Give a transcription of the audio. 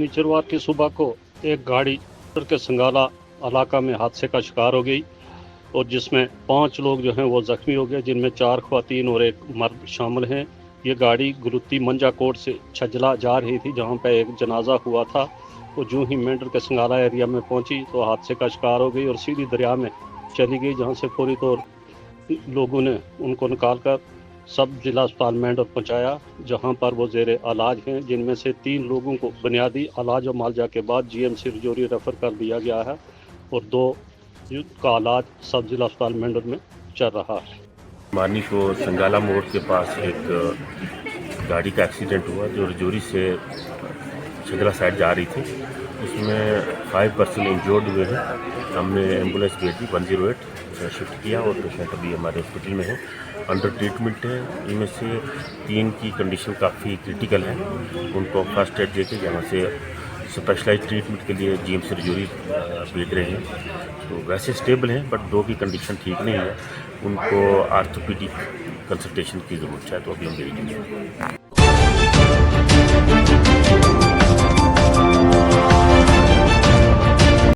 शनिचरवार की सुबह को एक गाड़ी के संगाला इलाका में हादसे का शिकार हो गई और जिसमें 5 लोग जो हैं वो जख्मी हो गए, जिनमें 4 ख्वातीन और 1 मर्द शामिल हैं। ये गाड़ी गुरुती मंजाकोट से छजला जा रही थी, जहां पर एक जनाजा हुआ था। वो जो ही मेंढर के संगाला एरिया में पहुंची तो हादसे का शिकार हो गई और सीधी दरिया में चली गई, जहां से फौरी तौर लोगों ने उनको निकालकर सब जिला अस्पताल मेंढर पहुंचाया, जहां पर वो जेर इलाज हैं, जिनमें से 3 लोगों को बुनियादी इलाज और मुआवजा के बाद जीएमसी रजौरी रेफर कर दिया गया है और 2 का इलाज सब जिला अस्पताल मेंढर में चल रहा है। मानी को संगाला मोड़ के पास एक गाड़ी का एक्सीडेंट हुआ जो रजौरी से छगला साइड जा रही थी। उसमें 5 पर्सन इंजर्ड हुए हैं। हमने एम्बुलेंस भेजी 108 शिफ्ट किया और पेशेंट अभी हमारे हॉस्पिटल में है, अंडर ट्रीटमेंट है। इनमें से 3 की कंडीशन काफ़ी क्रिटिकल है, उनको फर्स्ट एड देके यहाँ से स्पेशलाइज ट्रीटमेंट के लिए जीएमसी रजौरी भेज रहे हैं। तो वैसे स्टेबल हैं, बट 2 की कंडीशन ठीक नहीं है, उनको आर्थोपेडिक कंसल्टेशन की ज़रूरत है, तो अभी हम भेजेंगे।